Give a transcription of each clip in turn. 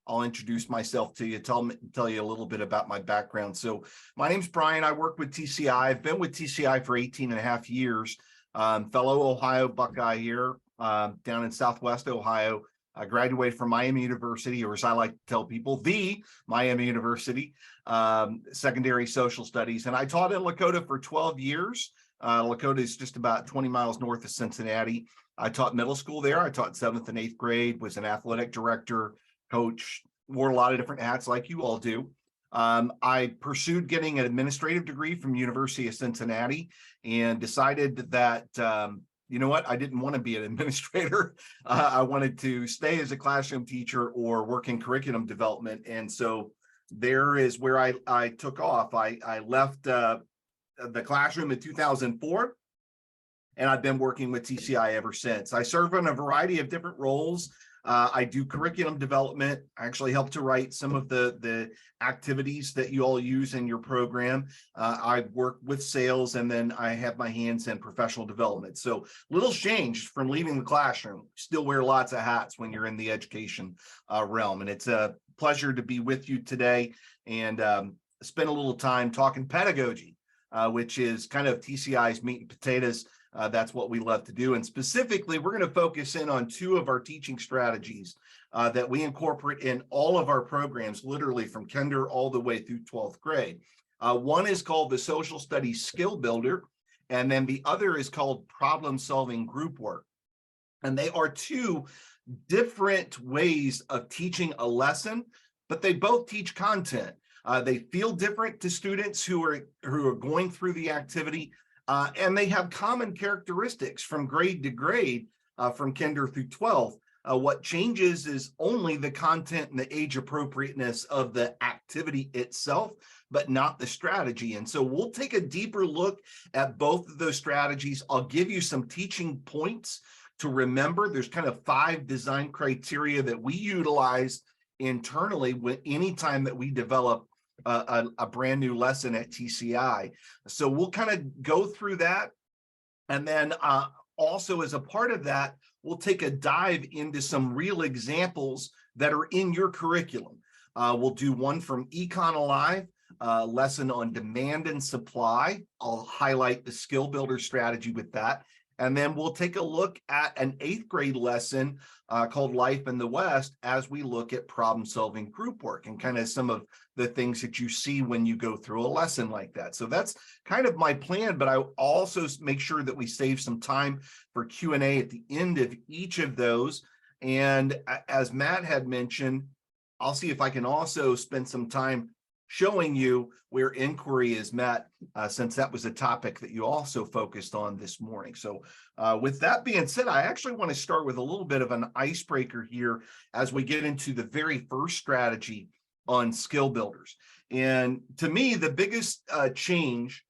I'll introduce myself to you, tell you a little bit about my background. So my name's Brian. I work with TCI. I've been with TCI for 18 and a half years. Fellow Ohio Buckeye here, down in Southwest Ohio. I graduated from Miami University, or as I like to tell people, the Miami University, secondary social studies. And I taught in Lakota for 12 years. Lakota is just about 20 miles north of Cincinnati. I taught middle school there. I taught 7th and 8th grade, was an athletic director, coach, wore a lot of different hats like you all do. I pursued getting an administrative degree from University of Cincinnati and decided that, you know what, I didn't want to be an administrator. I wanted to stay as a classroom teacher or work in curriculum development. And so there is where I took off. I left the classroom in 2004. And I've been working with TCI ever since. I serve in a variety of different roles. I do curriculum development. I actually help to write some of the activities that you all use in your program. I work with sales, and then I have my hands in professional development. So little change from leaving the classroom. Still wear lots of hats when you're in the education realm. And it's a pleasure to be with you today and spend a little time talking pedagogy, which is kind of TCI's meat and potatoes. That's what we love to do. And specifically, we're going to focus in on 2 of our teaching strategies that we incorporate in all of our programs, literally from kinder all the way through 12th grade. One is called the Social Studies Skill Builder, and then the other is called Problem Solving Group Work. And they are 2 different ways of teaching a lesson, but they both teach content. They feel different to students who are going through the activity. And they have common characteristics from grade to grade, from kinder through 12th. What changes is only the content and the age appropriateness of the activity itself, but not the strategy. And so we'll take a deeper look at both of those strategies. I'll give you some teaching points to remember. There's kind of 5 design criteria that we utilize internally anytime that we develop a brand new lesson at TCI. So we'll kind of go through that. And then also as a part of that, we'll take a dive into some real examples that are in your curriculum. We'll do one from Econ Alive, lesson on demand and supply. I'll highlight the skill builder strategy with that. And then we'll take a look at an 8th grade lesson called Life in the West as we look at problem solving group work and kind of some of the things that you see when you go through a lesson like that. So that's kind of my plan, but I also make sure that we save some time for Q&A at the end of each of those. And as Matt had mentioned, I'll see if I can also spend some time showing you where inquiry is met, since that was a topic that you also focused on this morning. So with that being said, I actually want to start with a little bit of an icebreaker here as we get into the very first strategy on skill builders. And to me, the biggest change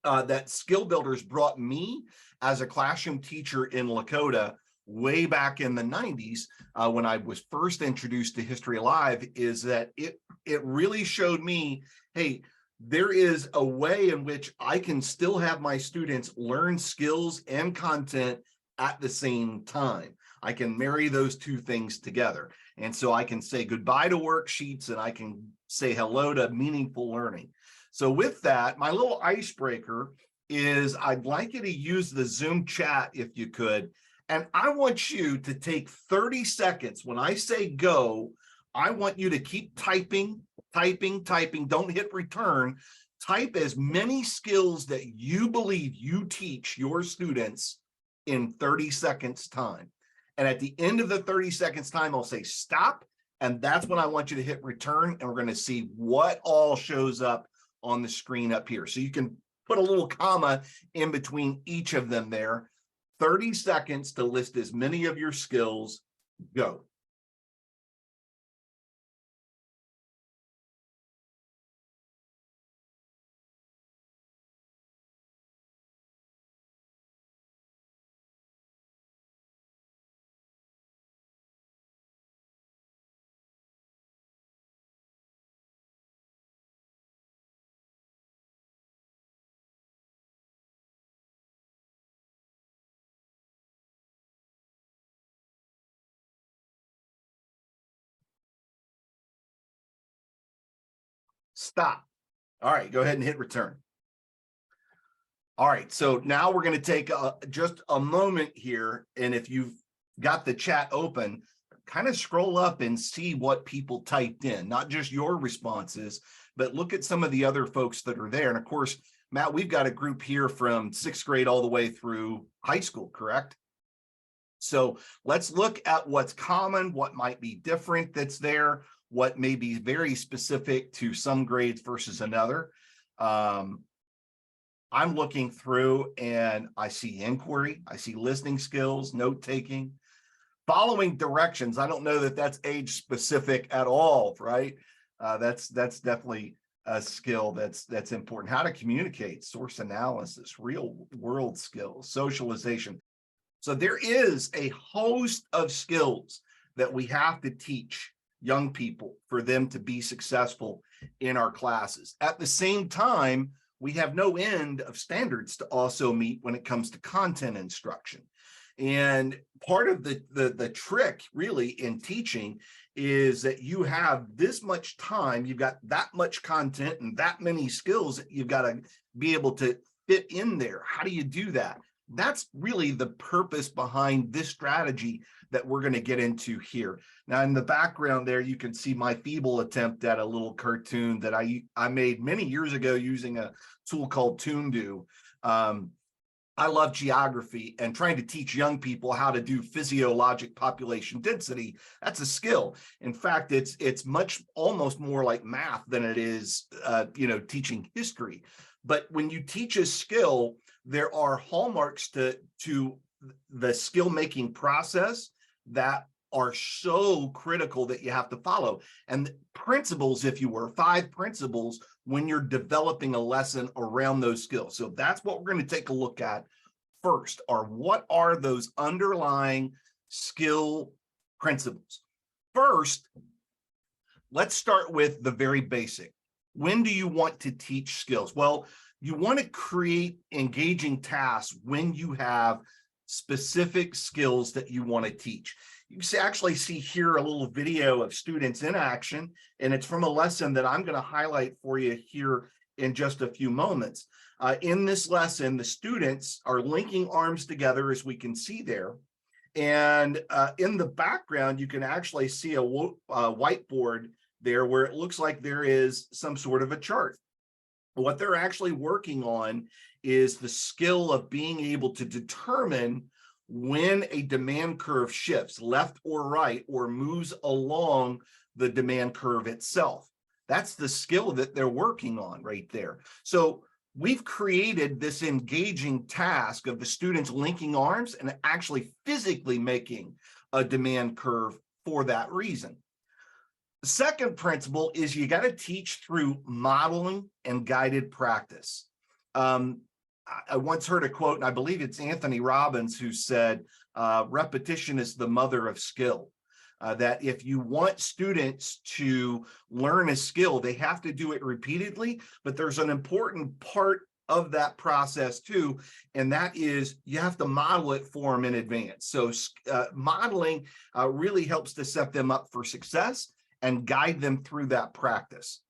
that skill builders brought me as a classroom teacher in Lakota way back in the 90s, when I was first introduced to History Alive, is that it really showed me, hey, there is a way in which I can still have my students learn skills and content at the same time. I can marry those 2 things together. And so I can say goodbye to worksheets and I can say hello to meaningful learning. So with that, my little icebreaker is I'd like you to use the Zoom chat if you could. And I want you to take 30 seconds. When I say go, I want you to keep typing. Don't hit return. Type as many skills that you believe you teach your students in 30 seconds time. And at the end of the 30 seconds time, I'll say stop. And that's when I want you to hit return. And we're going to see what all shows up on the screen up here. So you can put a little comma in between each of them there. 30 seconds to list as many of your skills. Go. Stop. All right, go ahead and hit return. All right, so now we're going to take just a moment here. And if you've got the chat open, kind of scroll up and see what people typed in, not just your responses, but look at some of the other folks that are there. And of course, Matt, we've got a group here from 6th grade all the way through high school, correct? So let's look at what's common, what might be different that's there, what may be very specific to some grades versus another. I'm looking through and I see inquiry, I see listening skills, note taking, following directions. I don't know that that's age specific at all, right? That's definitely a skill that's important. How to communicate, source analysis, real world skills, socialization. So there is a host of skills that we have to teach young people for them to be successful in our classes. At the same time, we have no end of standards to also meet when it comes to content instruction. And part of the trick really in teaching is that you have this much time, you've got that much content and that many skills that you've got to be able to fit in there. How do you do that? That's really the purpose behind this strategy that we're going to get into here. Now, in the background there, you can see my feeble attempt at a little cartoon that I made many years ago using a tool called Toondoo. I love geography, and trying to teach young people how to do physiologic population density, that's a skill. In fact, it's almost more like math than it is, teaching history. But when you teach a skill, there are hallmarks to the skill making process that are so critical that you have to follow. And principles, if you were, 5 principles when you're developing a lesson around those skills. So that's what we're going to take a look at first, are what are those underlying skill principles. First, let's start with the very basic. When do you want to teach skills? Well, you want to create engaging tasks when you have specific skills that you want to teach. You can actually see here a little video of students in action, and it's from a lesson that I'm going to highlight for you here in just a few moments. In this lesson, the students are linking arms together, as we can see there. And in the background, you can actually see a whiteboard there where it looks like there is some sort of a chart. What they're actually working on is the skill of being able to determine when a demand curve shifts left or right or moves along the demand curve itself. That's the skill that they're working on right there. So we've created this engaging task of the students linking arms and actually physically making a demand curve for that reason. The second principle is you got to teach through modeling and guided practice. I once heard a quote, and I believe it's Anthony Robbins who said, repetition is the mother of skill. That if you want students to learn a skill, they have to do it repeatedly, but there's an important part of that process too, and that is you have to model it for them in advance. So modeling really helps to set them up for success and guide them through that practice.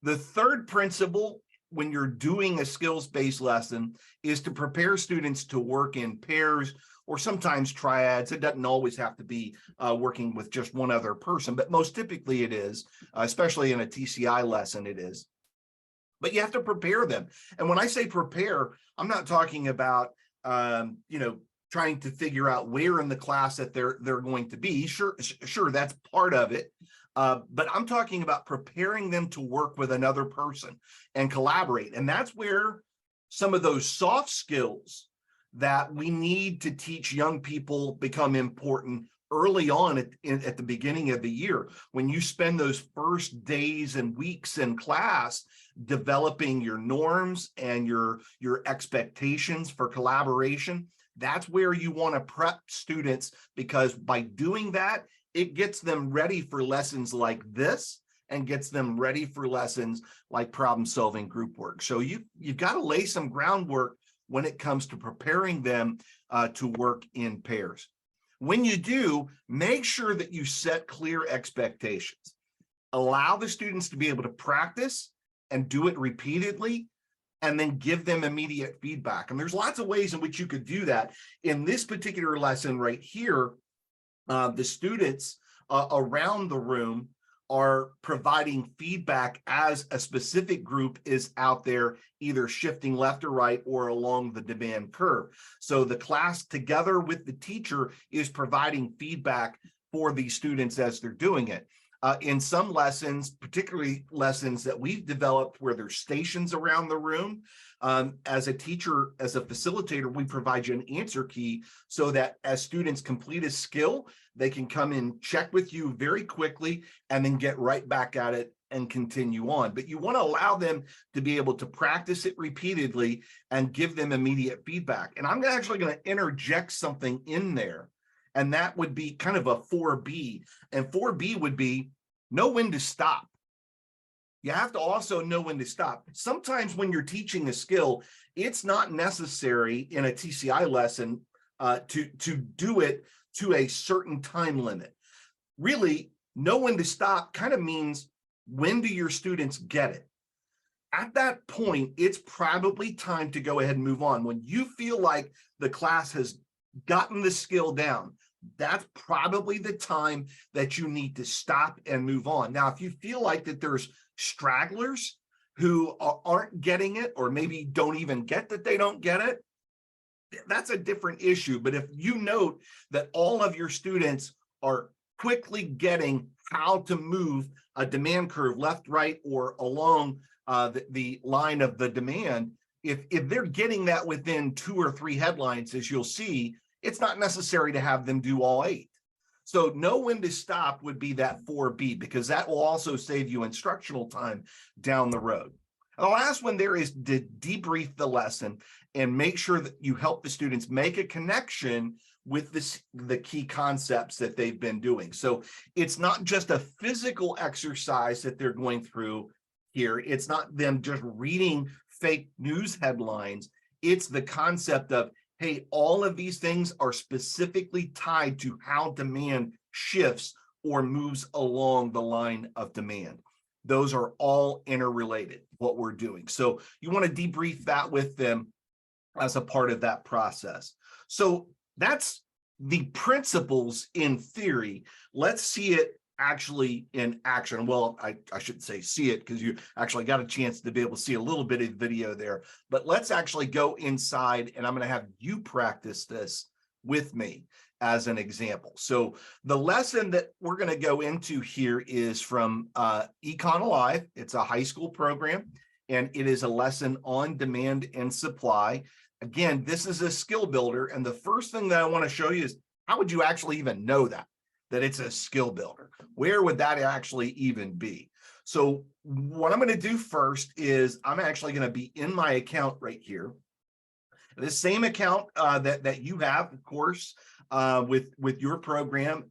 The third principle when you're doing a skills-based lesson is to prepare students to work in pairs or sometimes triads. It doesn't always have to be working with just one other person, but most typically it is, especially in a TCI lesson it is. But you have to prepare them. And when I say prepare, I'm not talking about, trying to figure out where in the class that they're going to be. Sure, that's part of it. But I'm talking about preparing them to work with another person and collaborate. And that's where some of those soft skills that we need to teach young people become important early on at the beginning of the year. When you spend those first days and weeks in class developing your norms and your expectations for collaboration, that's where you want to prep students, because by doing that, it gets them ready for lessons like this and gets them ready for lessons like problem solving group work. So you've got to lay some groundwork when it comes to preparing them to work in pairs. When you do, make sure that you set clear expectations. Allow the students to be able to practice and do it repeatedly, and then give them immediate feedback. And there's lots of ways in which you could do that. In this particular lesson right here, the students around the room are providing feedback as a specific group is out there, either shifting left or right or along the demand curve. So the class together with the teacher is providing feedback for these students as they're doing it. In some lessons, particularly lessons that we've developed where there's stations around the room, as a teacher, as a facilitator, we provide you an answer key so that as students complete a skill, they can come in, check with you very quickly, and then get right back at it and continue on. But you want to allow them to be able to practice it repeatedly and give them immediate feedback. And I'm actually going to interject something in there. And that would be kind of a 4B. And 4B would be know when to stop. You have to also know when to stop. Sometimes when you're teaching a skill, it's not necessary in a TCI lesson to do it to a certain time limit. Really, know when to stop kind of means, when do your students get it? At that point, it's probably time to go ahead and move on. When you feel like the class has gotten the skill down, that's probably the time that you need to stop and move on. Now, if you feel like that there's stragglers who aren't getting it, or maybe don't even get that they don't get it, that's a different issue. But if you note that all of your students are quickly getting how to move a demand curve left, right, or along the line of the demand, if they're getting that within 2 or 3 headlines, as you'll see, it's not necessary to have them do all 8. So know when to stop would be that 4B, because that will also save you instructional time down the road. And the last one there is to debrief the lesson and make sure that you help the students make a connection with the key concepts that they've been doing. So it's not just a physical exercise that they're going through here. It's not them just reading fake news headlines. It's the concept of, hey, all of these things are specifically tied to how demand shifts or moves along the line of demand. Those are all interrelated, what we're doing. So you want to debrief that with them as a part of that process. So that's the principles in theory. Let's see it actually in action. Well, I shouldn't say see it, because you actually got a chance to be able to see a little bit of video there, but let's actually go inside, and I'm going to have you practice this with me as an example. So the lesson that we're going to go into here is from Econ Alive. It's a high school program, and it is a lesson on demand and supply. Again, this is a skill builder, and the first thing that I want to show you is, how would you actually even know that it's a skill builder? Where would that actually even be? So what I'm going to do first is I'm actually going to be in my account right here. The same account that you have, of course, with your program.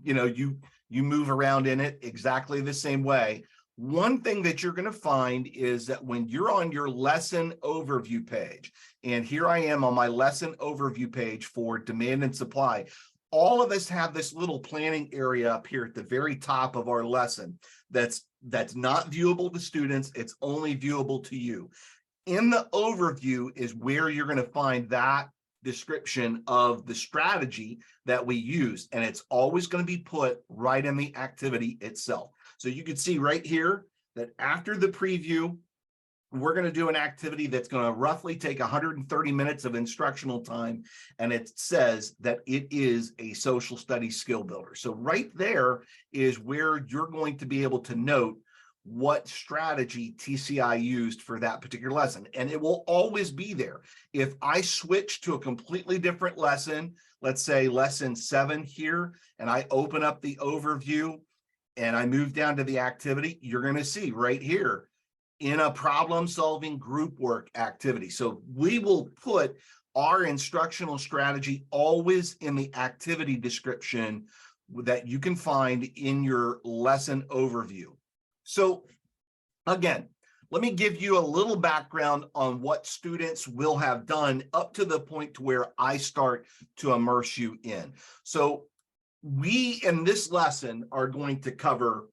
You move around in it exactly the same way. One thing that you're going to find is that when you're on your lesson overview page, and here I am on my lesson overview page for demand and supply, all of us have this little planning area up here at the very top of our lesson that's not viewable to students. It's only viewable to you. In the overview is where you're going to find that description of the strategy that we use, and it's always going to be put right in the activity itself. So you can see right here that after the preview, we're going to do an activity that's going to roughly take 130 minutes of instructional time, and it says that it is a social studies skill builder. So right there is where you're going to be able to note what strategy TCI used for that particular lesson, and it will always be there. If I switch to a completely different lesson, let's say lesson 7 here, and I open up the overview and I move down to the activity, you're going to see right here in a problem-solving group work activity. So we will put our instructional strategy always in the activity description that you can find in your lesson overview. So again, let me give you a little background on what students will have done up to the point to where I start to immerse you in. So we, in this lesson, are going to cover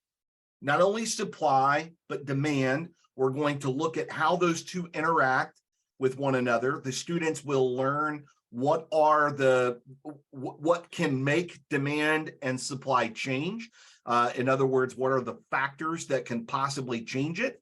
not only supply, but demand. We're going to look at how those two interact with one another. The students will learn what can make demand and supply change. In other words, what are the factors that can possibly change it?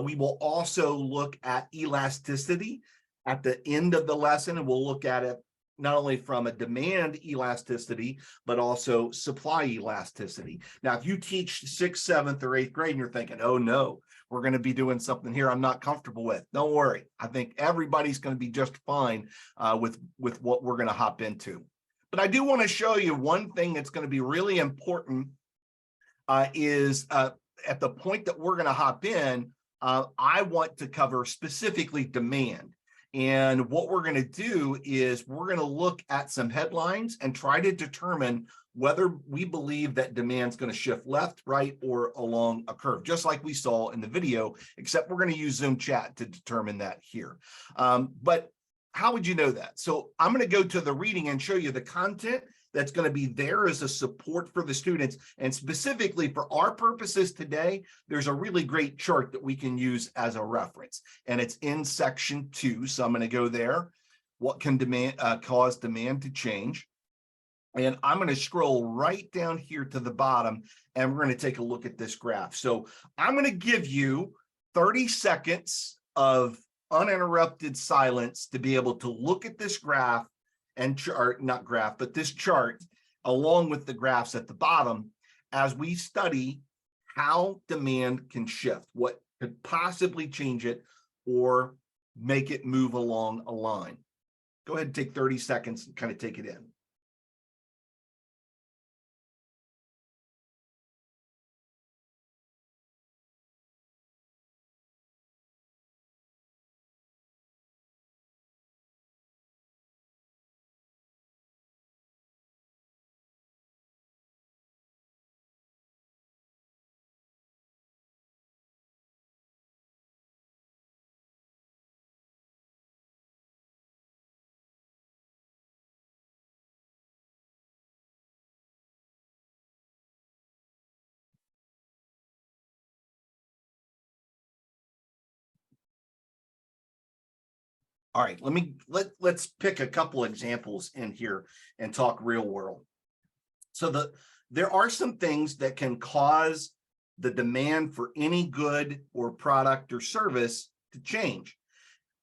We will also look at elasticity at the end of the lesson, and we'll look at it not only from a demand elasticity, but also supply elasticity. Now, if you teach 6th, 7th, or 8th grade and you're thinking, oh no, we're going to be doing something here I'm not comfortable with, don't worry. I think everybody's going to be just fine with what we're going to hop into. But I do want to show you one thing that's going to be really important is at the point that we're going to hop in, I want to cover specifically demand. And what we're going to do is we're going to look at some headlines and try to determine whether we believe that demand is going to shift left, right, or along a curve, just like we saw in the video, except we're going to use Zoom chat to determine that here. But how would you know that? So I'm going to go to the reading and show you the content that's going to be there as a support for the students. And specifically for our purposes today, there's a really great chart that we can use as a reference. And it's in section 2. So I'm going to go there. What can cause demand to change? And I'm going to scroll right down here to the bottom, and we're going to take a look at this graph. So I'm going to give you 30 seconds of uninterrupted silence to be able to look at this graph and chart, not graph, but this chart along with the graphs at the bottom as we study how demand can shift, what could possibly change it or make it move along a line. Go ahead and take 30 seconds and kind of take it in. All right, let's pick a couple examples in here and talk real world. So there are some things that can cause the demand for any good or product or service to change,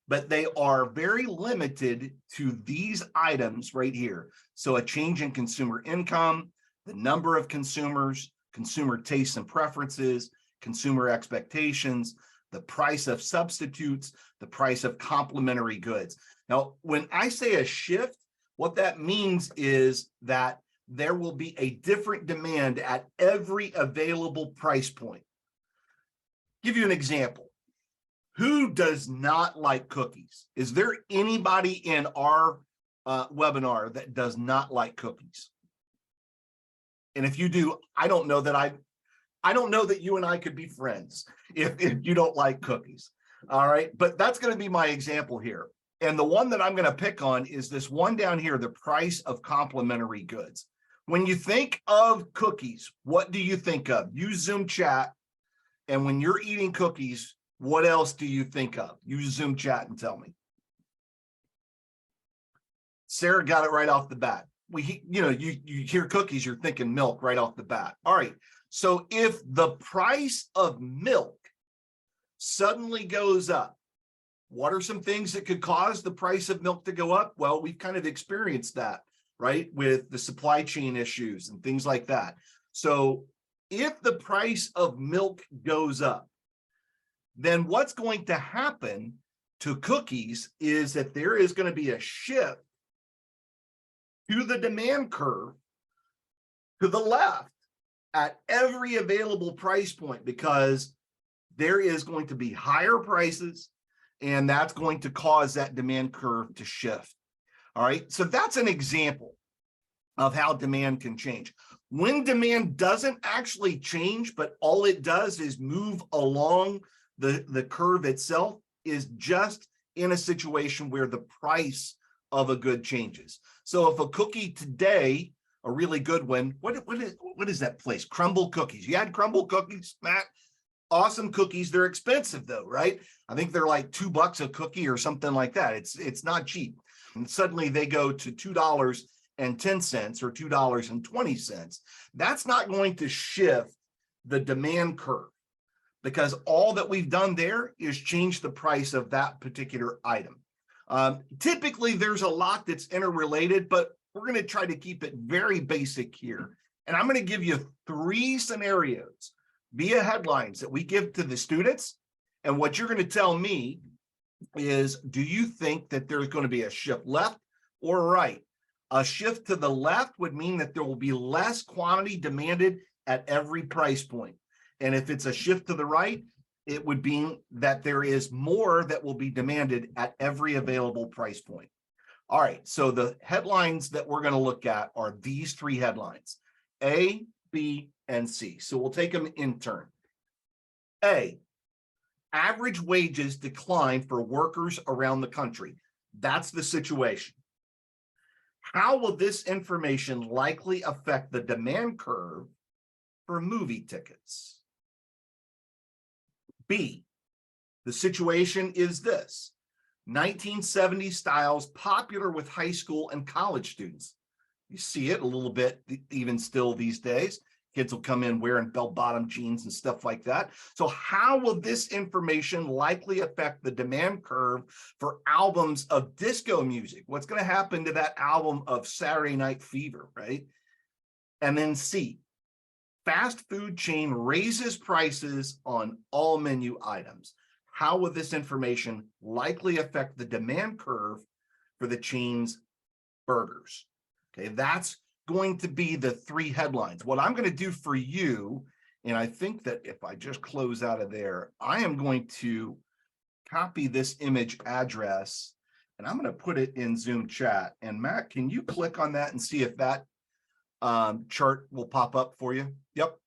but they are very limited to these items right here. So a change in consumer income, the number of consumers, consumer tastes and preferences, consumer expectations, the price of substitutes, the price of complementary goods. Now, when I say a shift, what that means is that there will be a different demand at every available price point. Give you an example. Who does not like cookies? Is there anybody in our webinar that does not like cookies? And if you do, I don't know that you and I could be friends if you don't like cookies. All right, but that's going to be my example here. And the one that I'm going to pick on is this one down here, the price of complementary goods. When you think of cookies, what do you think of? Use Zoom chat. And when you're eating cookies, what else do you think of? Use Zoom chat and tell me. Sarah got it right off the bat. You hear cookies, you're thinking milk right off the bat. All right. So if the price of milk suddenly goes up, what are some things that could cause the price of milk to go up? Well, we've kind of experienced that, right? With the supply chain issues and things like that. So if the price of milk goes up, then what's going to happen to cookies is that there is going to be a shift to the demand curve to the left at every available price point, because there is going to be higher prices and that's going to cause that demand curve to shift. All right, so that's an example of how demand can change. When demand doesn't actually change, but all it does is move along the curve itself, is just in a situation where the price of a good changes. So if a cookie today, a really good one, what is that place? Crumble Cookies. You had Crumble Cookies, Matt? Awesome cookies. They're expensive though, right? I think they're like $2 a cookie or something like that. It's not cheap. And suddenly they go to $2.10 or $2.20. That's not going to shift the demand curve, because all that we've done there is change the price of that particular item. Typically, there's a lot that's interrelated, but we're going to try to keep it very basic here. And I'm going to give you 3 scenarios via headlines that we give to the students. And what you're going to tell me is, do you think that there's going to be a shift left or right? A shift to the left would mean that there will be less quantity demanded at every price point. And if it's a shift to the right, it would mean that there is more that will be demanded at every available price point. All right, so the headlines that we're going to look at are these 3 headlines: A, B, and C. So we'll take them in turn. A, average wages decline for workers around the country. That's the situation. How will this information likely affect the demand curve for movie tickets? B, the situation is this: 1970 styles popular with high school and college students. You see it a little bit even still these days. Kids will come in wearing bell-bottom jeans and stuff like that. So how will this information likely affect the demand curve for albums of disco music? What's going to happen to that album of Saturday Night Fever, right? And then C, fast food chain raises prices on all menu items. How will this information likely affect the demand curve for the chain's burgers? Okay, that's going to be the 3 headlines. What I'm going to do for you, and I think that if I just close out of there, I am going to copy this image address and I'm going to put it in Zoom chat. And Matt, can you click on that and see if that chart will pop up for you? Yep.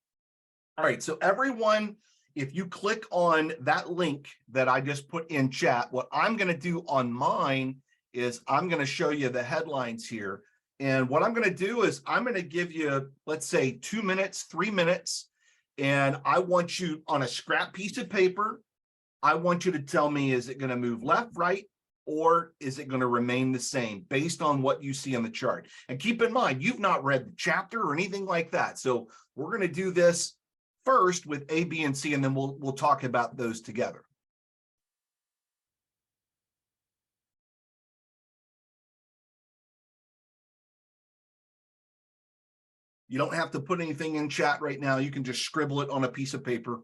All right, so everyone, if you click on that link that I just put in chat, what I'm going to do on mine is I'm going to show you the headlines here. And what I'm going to do is I'm going to give you, let's say, 2 minutes, 3 minutes. And I want you on a scrap piece of paper. I want you to tell me, is it going to move left, right, or is it going to remain the same based on what you see on the chart? And keep in mind, you've not read the chapter or anything like that. So we're going to do this first with A, B, and C, and then we'll talk about those together. You don't have to put anything in chat right now. You can just scribble it on a piece of paper.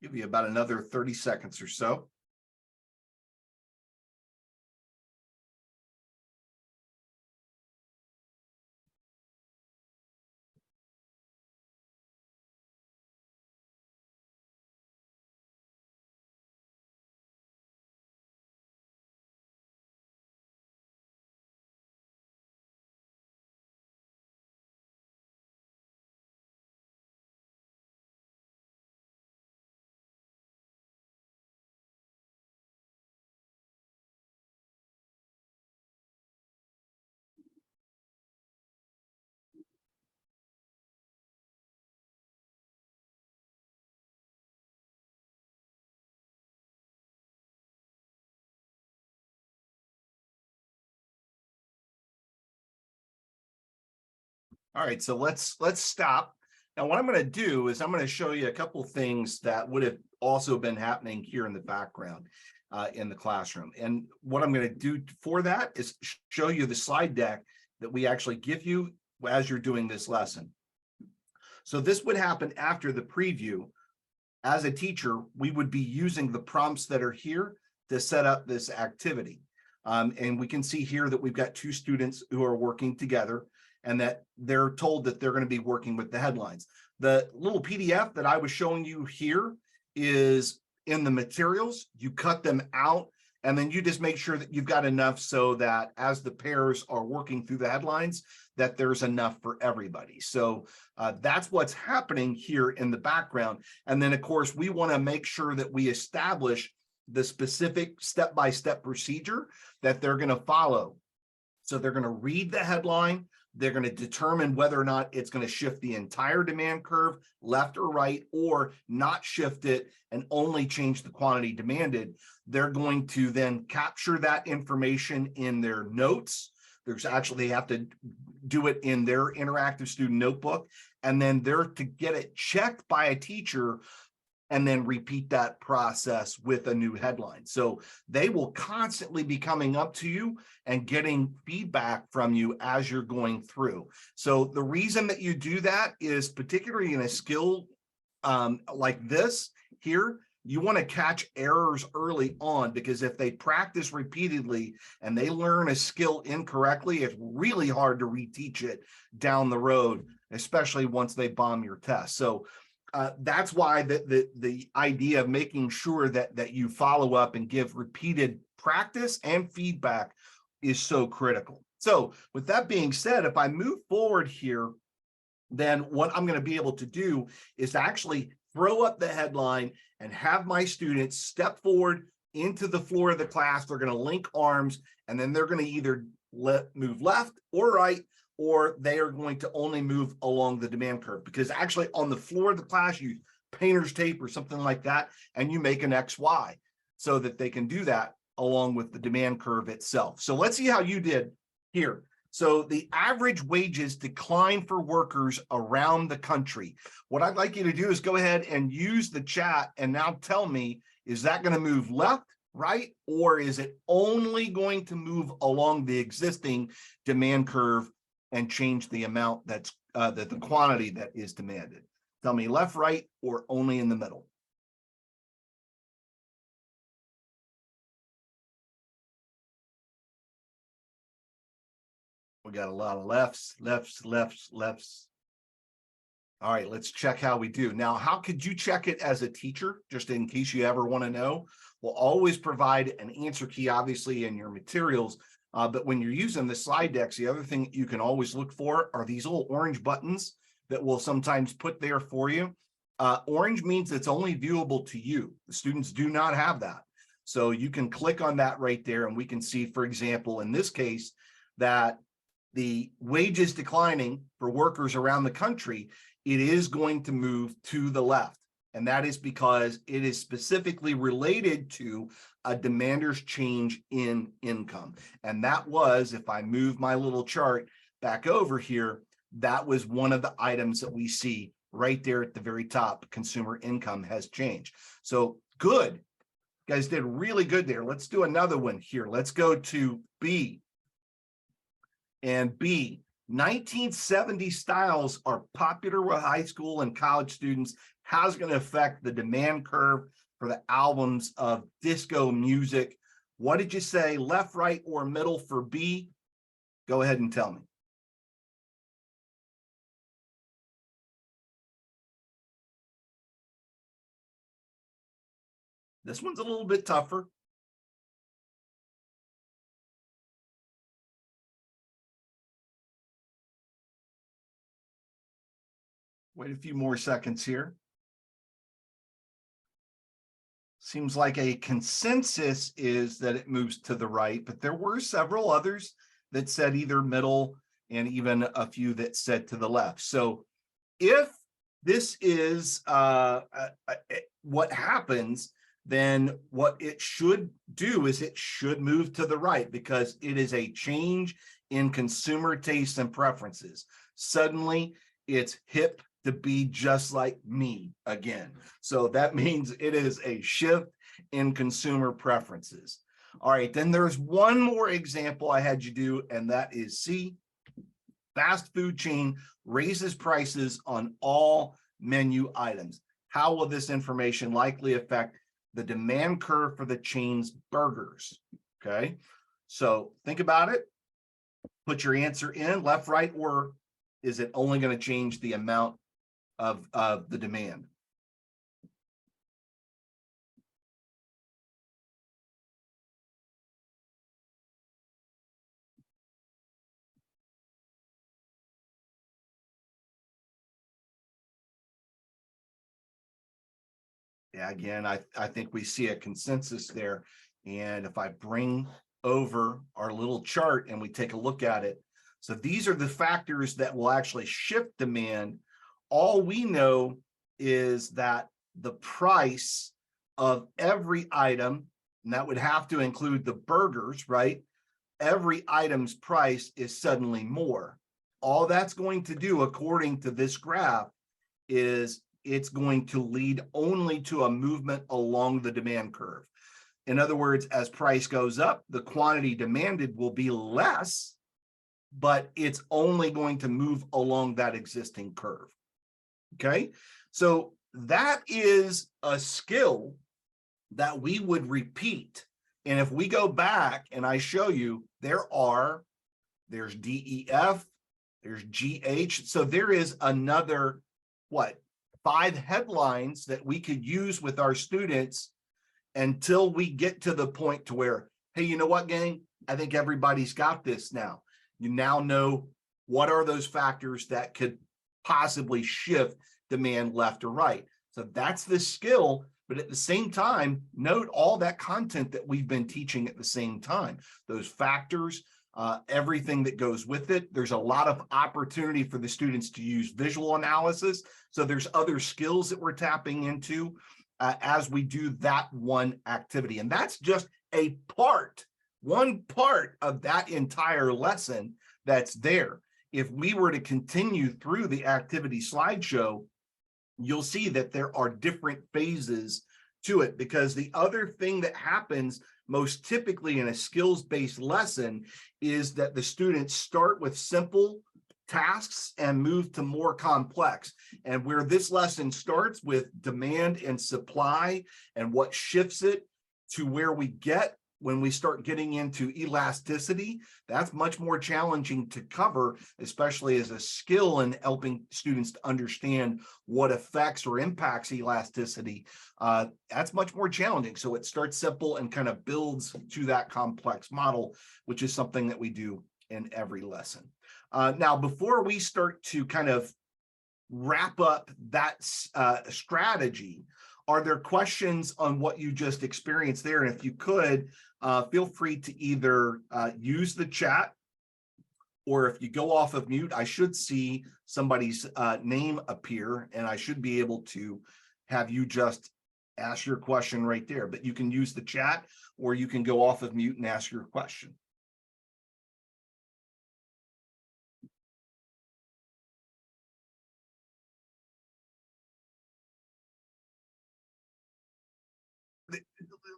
Give you about another 30 seconds or so. All right, so let's stop. Now, what I'm going to do is I'm going to show you a couple things that would have also been happening here in the background in the classroom. And what I'm going to do for that is show you the slide deck that we actually give you as you're doing this lesson. So this would happen after the preview. As a teacher, we would be using the prompts that are here to set up this activity. And we can see here that we've got two students who are working together and that they're told that they're going to be working with the headlines. The little PDF that I was showing you here is in the materials. You cut them out, and then you just make sure that you've got enough so that as the pairs are working through the headlines, that there's enough for everybody. So that's what's happening here in the background. And then, of course, we want to make sure that we establish the specific step-by-step procedure that they're going to follow. So they're going to read the headline. They're going to determine whether or not it's going to shift the entire demand curve left or right, or not shift it and only change the quantity demanded. They're going to then capture that information in their notes. There's actually, they have to do it in their interactive student notebook, and then they're to get it checked by a teacher and then repeat that process with a new headline. So they will constantly be coming up to you and getting feedback from you as you're going through. So the reason that you do that is, particularly in a skill like this here, you want to catch errors early on, because if they practice repeatedly and they learn a skill incorrectly, it's really hard to reteach it down the road, especially once they bomb your test. So that's why the idea of making sure that you follow up and give repeated practice and feedback is so critical. So with that being said, if I move forward here, then what I'm going to be able to do is actually throw up the headline and have my students step forward into the floor of the class. They're going to link arms, and then they're going to either move left or right, or they are going to only move along the demand curve, because actually on the floor of the class, you use painter's tape or something like that, and you make an XY so that they can do that along with the demand curve itself. So let's see how you did here. So the average wages decline for workers around the country. What I'd like you to do is go ahead and use the chat and now tell me, is that going to move left, right, or is it only going to move along the existing demand curve and change the amount that's the quantity that is demanded? Tell me left, right, or only in the middle. We got a lot of lefts. All right, let's check how we do. Now, how could you check it as a teacher, just in case you ever want to know? We'll always provide an answer key, obviously, in your materials. But when you're using the slide decks, the other thing you can always look for are these little orange buttons that we'll sometimes put there for you. Orange means it's only viewable to you. The students do not have that. So you can click on that right there, and we can see, for example, in this case, that the wages declining for workers around the country, it is going to move to the left. And that is because it is specifically related to a demander's change in income. And that was, if I move my little chart back over here, that was one of the items that we see right there at the very top. Consumer income has changed. So good. You guys did really good there. Let's do another one here. Let's go to B. And B, 1970 styles are popular with high school and college students. How's it going to affect the demand curve for the albums of disco music? What did you say, left, right, or middle for B? Go ahead and tell me. This one's a little bit tougher. Wait a few more seconds here. Seems like a consensus is that it moves to the right, but there were several others that said either middle, and even a few that said to the left. So if this is what happens, then what it should do is it should move to the right, because it is a change in consumer tastes and preferences. suddenly it's hip to be just like me again. So that means it is a shift in consumer preferences. All right, then there's one more example I had you do, and that is C. Fast food chain raises prices on all menu items. How will this information likely affect the demand curve for the chain's burgers? Okay, so think about it. Put your answer in left, right, or is it only going to change the amount of the demand? Yeah, again, I think we see a consensus there. And if I bring over our little chart and we take a look at it, so these are the factors that will actually shift demand. All we know is that the price of every item, and that would have to include the burgers, right? Every item's price is suddenly more. All that's going to do, according to this graph, is it's going to lead only to a movement along the demand curve. In other words, as price goes up, the quantity demanded will be less, but it's only going to move along that existing curve. Okay, so that is a skill that we would repeat. And if we go back and I show you, there's DEF, there's GH. So there is another, what, 5 headlines that we could use with our students until we get to the point to where, hey, you know what, gang? I think everybody's got this now. You now know what are those factors that could possibly shift demand left or right. So that's the skill. But at the same time, note all that content that we've been teaching at the same time, those factors, everything that goes with it. There's a lot of opportunity for the students to use visual analysis. So there's other skills that we're tapping into as we do that one activity. And that's just a part, one part of that entire lesson that's there. If we were to continue through the activity slideshow, you'll see that there are different phases to it, because the other thing that happens most typically in a skills-based lesson is that the students start with simple tasks and move to more complex. And where this lesson starts with demand and supply and what shifts it to where we get when we start getting into elasticity, that's much more challenging to cover, especially as a skill in helping students to understand what affects or impacts elasticity. That's much more challenging. So it starts simple and kind of builds to that complex model, which is something that we do in every lesson. Now, before we start to kind of wrap up that strategy, are there questions on what you just experienced there? And if you could, feel free to either use the chat, or if you go off of mute, I should see somebody's name appear, and I should be able to have you just ask your question right there. But you can use the chat, or you can go off of mute and ask your question.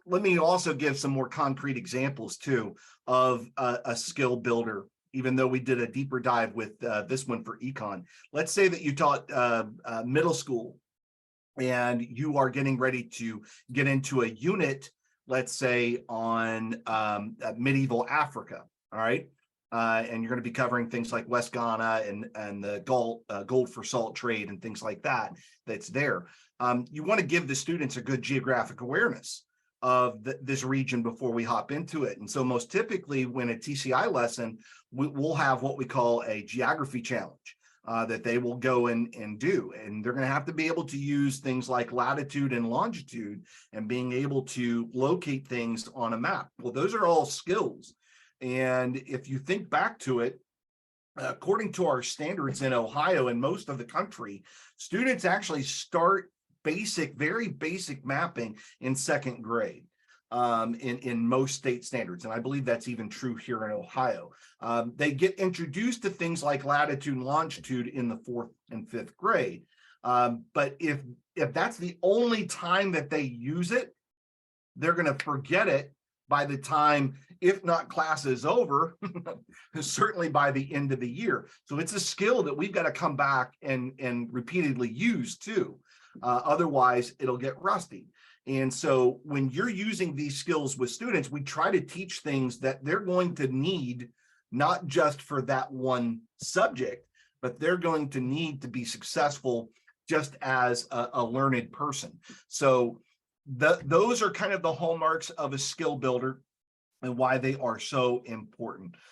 Let me also give some more concrete examples too of a skill builder, even though we did a deeper dive with this one for econ. Let's say that you taught middle school and you are getting ready to get into a unit, let's say on medieval Africa, all right? And you're going to be covering things like West Ghana and the gold for salt trade and things like that that's there. You want to give the students a good geographic awareness of this region before we hop into it. And so most typically when a TCI lesson, we'll have what we call a geography challenge that they will go and do. And they're going to have to be able to use things like latitude and longitude and being able to locate things on a map. Well, those are all skills. And if you think back to it, according to our standards in Ohio and most of the country, students actually start very basic mapping in 2nd grade. in most state standards. And I believe that's even true here in Ohio. They get introduced to things like latitude and longitude in the 4th and 5th grade. But if that's the only time that they use it, they're going to forget it by the time, if not class is over, certainly by the end of the year. So it's a skill that we've got to come back and repeatedly use too. Otherwise, it'll get rusty. And so when you're using these skills with students, we try to teach things that they're going to need, not just for that one subject, but they're going to need to be successful just as a learned person. So those are kind of the hallmarks of a skill builder and why they are so important.